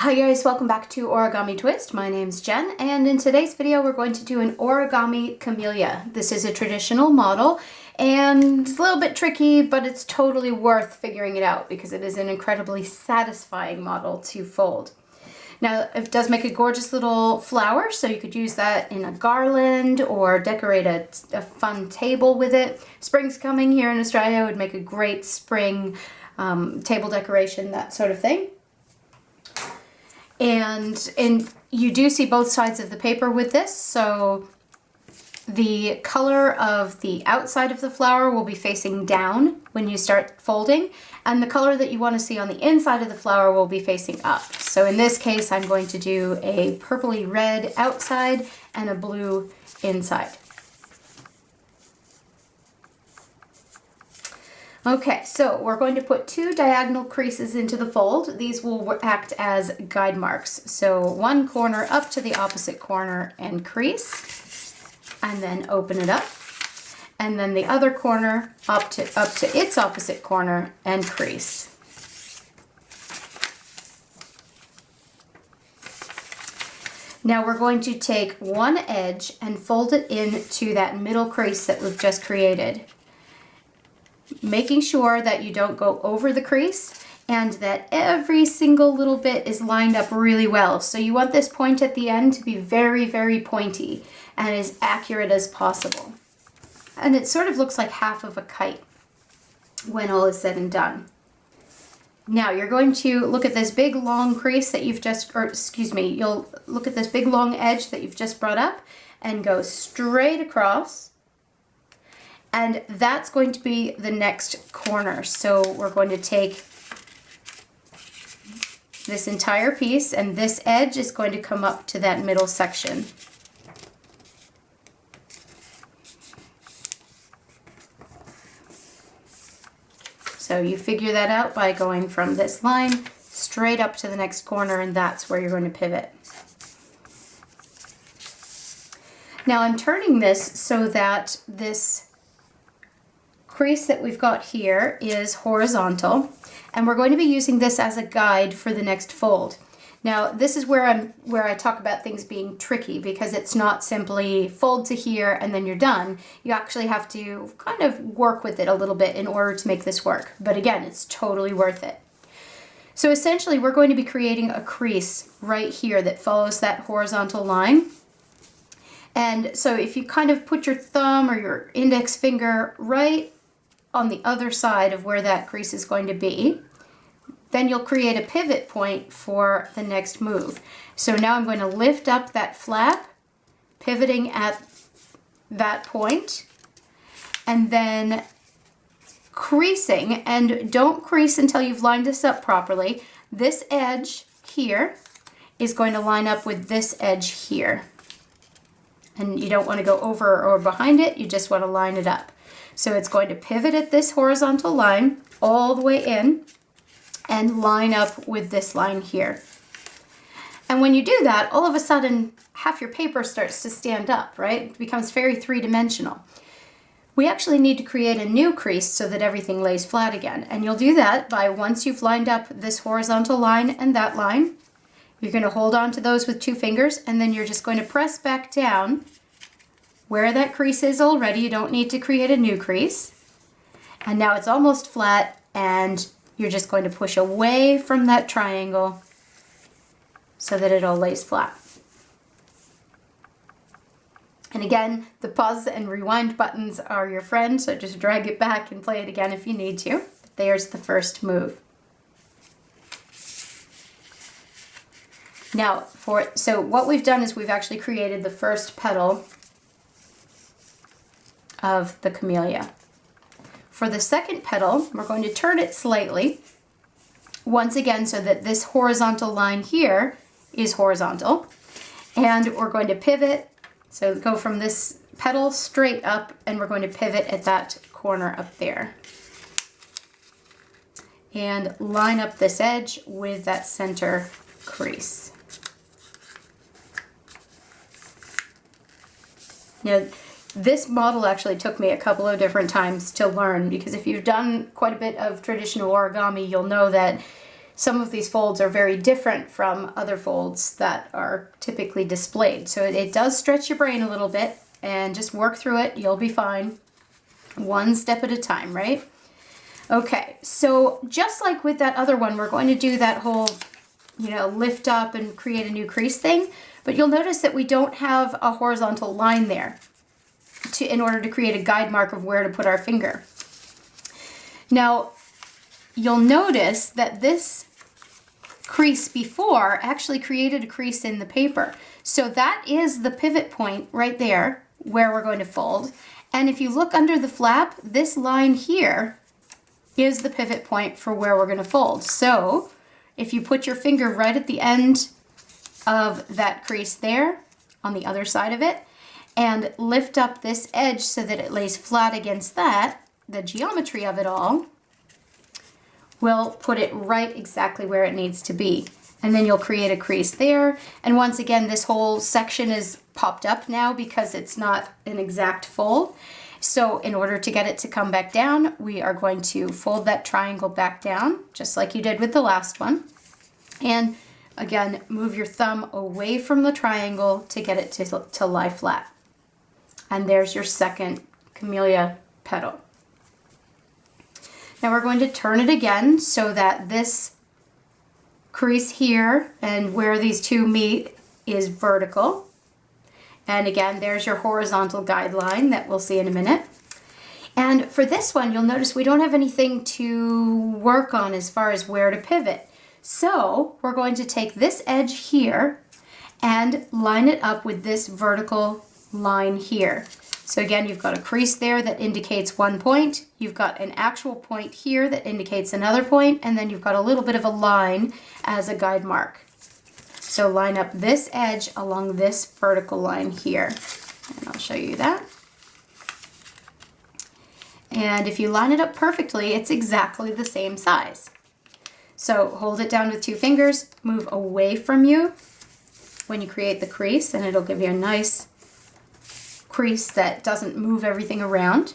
Hi guys, welcome back to Origami Twist. My name's Jen, and in today's video we're going to do an Origami Camellia. This is a traditional model and it's a little bit tricky, but it's totally worth figuring it out because it is an incredibly satisfying model to fold. Now it does make a gorgeous little flower, so you could use that in a garland or decorate a fun table with it. Spring's coming here in Australia, it would make a great spring table decoration, that sort of thing. And you do see both sides of the paper with this, so the color of the outside of the flower will be facing down when you start folding, and the color that you want to see on the inside of the flower will be facing up. So in this case, I'm going to do a purpley red outside and a blue inside. Okay, so we're going to put 2 diagonal creases into the fold. These will act as guide marks. So one corner up to the opposite corner and crease, and then open it up. And then the other corner up to its opposite corner and crease. Now we're going to take one edge and fold it into that middle crease that we've just created, making sure that you don't go over the crease and that every single little bit is lined up really well. So you want this point at the end to be very, very pointy and as accurate as possible. And it sort of looks like half of a kite when all is said and done. Now you're going to look at this big long crease that you've just, you'll look at this big long edge that you've just brought up and go straight across. And that's going to be the next corner. So we're going to take this entire piece, and this edge is going to come up to that middle section. So you figure that out by going from this line straight up to the next corner, and that's where you're going to pivot. Now I'm turning this so that this crease that we've got here is horizontal, and we're going to be using this as a guide for the next fold. Now this is where I talk about things being tricky, because it's not simply fold to here and then you're done. You actually have to kind of work with it a little bit in order to make this work, but again, it's totally worth it. So essentially we're going to be creating a crease right here that follows that horizontal line. And so if you kind of put your thumb or your index finger right on the other side of where that crease is going to be, then you'll create a pivot point for the next move. So now I'm going to lift up that flap, pivoting at that point, and then creasing, and don't crease until you've lined this up properly. This edge here is going to line up with this edge here. And you don't want to go over or behind it, you just want to line it up. So it's going to pivot at this horizontal line all the way in and line up with this line here. And when you do that, all of a sudden half your paper starts to stand up, right? It becomes very three-dimensional. We actually need to create a new crease so that everything lays flat again. And you'll do that by, once you've lined up this horizontal line and that line, you're going to hold on to those with 2 fingers, and then you're just going to press back down where that crease is already. You don't need to create a new crease. And now it's almost flat, and you're just going to push away from that triangle so that it all lays flat. And again, the pause and rewind buttons are your friend, so just drag it back and play it again if you need to. But there's the first move. Now, so what we've done is we've actually created the first petal of the camellia. For the second petal, we're going to turn it slightly, once again, so that this horizontal line here is horizontal. And we're going to pivot, so go from this petal straight up, and we're going to pivot at that corner up there. And line up this edge with that center crease. Now, this model actually took me a couple of different times to learn, because if you've done quite a bit of traditional origami, you'll know that some of these folds are very different from other folds that are typically displayed. So it does stretch your brain a little bit, and just work through it. You'll be fine. One step at a time, right? Okay, so just like with that other one, we're going to do that whole, lift up and create a new crease thing, but you'll notice that we don't have a horizontal line there in order to create a guide mark of where to put our finger. Now, you'll notice that this crease before actually created a crease in the paper. So that is the pivot point right there where we're going to fold. And if you look under the flap, this line here is the pivot point for where we're going to fold. So if you put your finger right at the end of that crease there on the other side of it and lift up this edge so that it lays flat against that, the geometry of it all will put it right exactly where it needs to be. And then you'll create a crease there. And once again, this whole section is popped up now because it's not an exact fold. So in order to get it to come back down, we are going to fold that triangle back down, just like you did with the last one. And again, move your thumb away from the triangle to get it to lie flat. And there's your second camellia petal. Now we're going to turn it again so that this crease here and where these two meet is vertical. And again, there's your horizontal guideline that we'll see in a minute. And for this one, you'll notice we don't have anything to work on as far as where to pivot. So we're going to take this edge here and line it up with this vertical line here. So again, you've got a crease there that indicates one point. You've got an actual point here that indicates another point, and then you've got a little bit of a line as a guide mark. So line up this edge along this vertical line here. And I'll show you that. And if you line it up perfectly, it's exactly the same size. So hold it down with two fingers, move away from you when you create the crease, and it'll give you a nice crease that doesn't move everything around.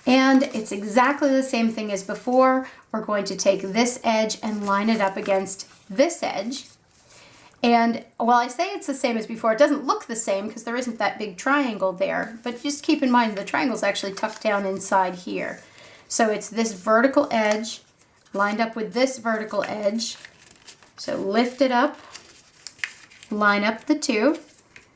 And it's exactly the same thing as before. We're going to take this edge and line it up against this edge. And while I say it's the same as before, it doesn't look the same because there isn't that big triangle there. But just keep in mind the triangle's actually tucked down inside here. So it's this vertical edge lined up with this vertical edge. So lift it up, line up the two,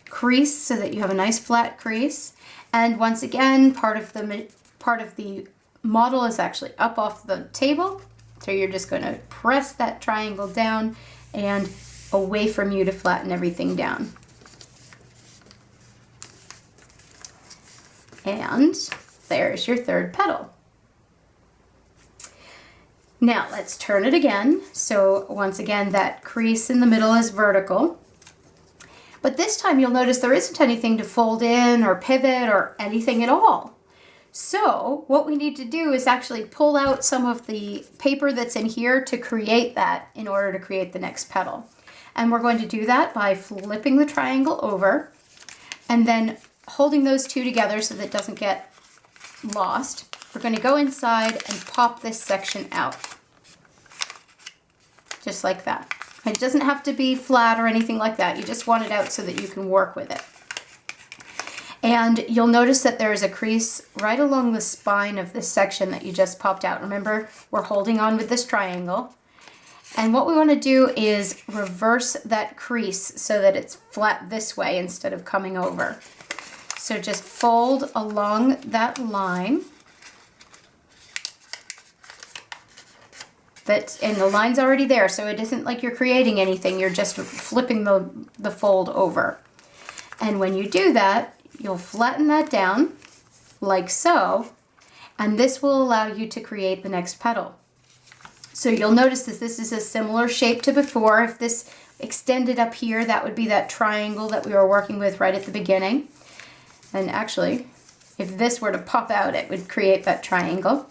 crease so that you have a nice flat crease. And once again, part of the model is actually up off the table. So you're just going to press that triangle down and away from you to flatten everything down. And there's your third petal. Now let's turn it again. So once again, that crease in the middle is vertical. But this time you'll notice there isn't anything to fold in or pivot or anything at all. So what we need to do is actually pull out some of the paper that's in here to create that in order to create the next petal. And we're going to do that by flipping the triangle over and then holding those two together so that it doesn't get lost. We're going to go inside and pop this section out. Just like that. It doesn't have to be flat or anything like that. You just want it out so that you can work with it. And you'll notice that there is a crease right along the spine of this section that you just popped out. Remember, we're holding on with this triangle. And what we want to do is reverse that crease so that it's flat this way instead of coming over. So just fold along that line. And the line's already there, so it isn't like you're creating anything. You're just flipping the fold over. And when you do that, you'll flatten that down like so, and this will allow you to create the next petal. So you'll notice that this is a similar shape to before. If this extended up here, that would be that triangle that we were working with right at the beginning. And actually, if this were to pop out, it would create that triangle.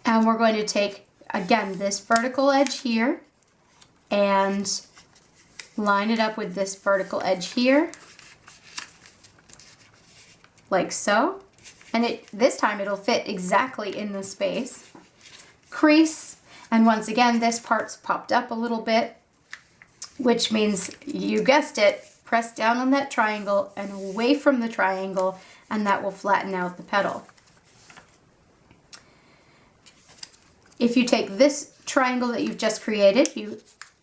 And we're going to take, again, this vertical edge here and line it up with this vertical edge here, like so. And this time it'll fit exactly in the space. Crease, And once again, this part's popped up a little bit, which means, you guessed it, press down on that triangle and away from the triangle, and that will flatten out the petal. If you take this triangle that you've just created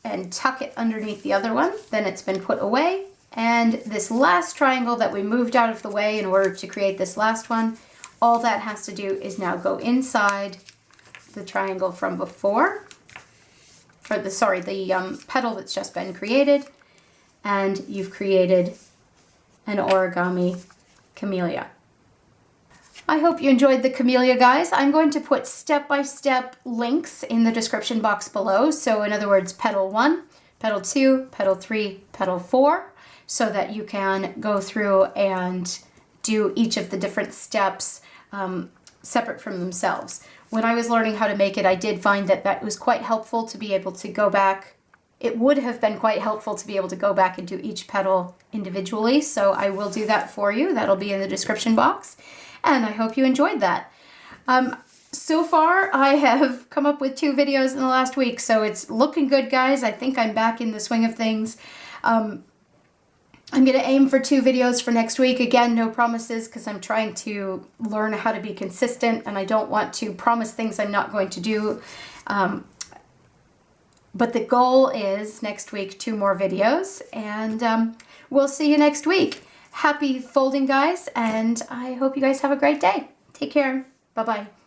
and tuck it underneath the other one, then it's been put away. And this last triangle that we moved out of the way in order to create this last one, all that has to do is now go inside the triangle from before, or the petal that's just been created, and you've created an origami camellia. I hope you enjoyed the camellia, guys. I'm going to put step-by-step links in the description box below. So in other words, petal 1, petal 2, petal 3, petal 4, so that you can go through and do each of the different steps separate from themselves. When I was learning how to make it, I did find that that was quite helpful to be able to go back. It would have been quite helpful to be able to go back and do each petal individually, so I will do that for you. That'll be in the description box, and I hope you enjoyed that. So far, I have come up with 2 videos in the last week, so it's looking good, guys. I think I'm back in the swing of things. I'm going to aim for 2 videos for next week. Again, no promises, because I'm trying to learn how to be consistent, and I don't want to promise things I'm not going to do. But the goal is next week 2 more videos, and we'll see you next week. Happy folding, guys, and I hope you guys have a great day. Take care. Bye-bye.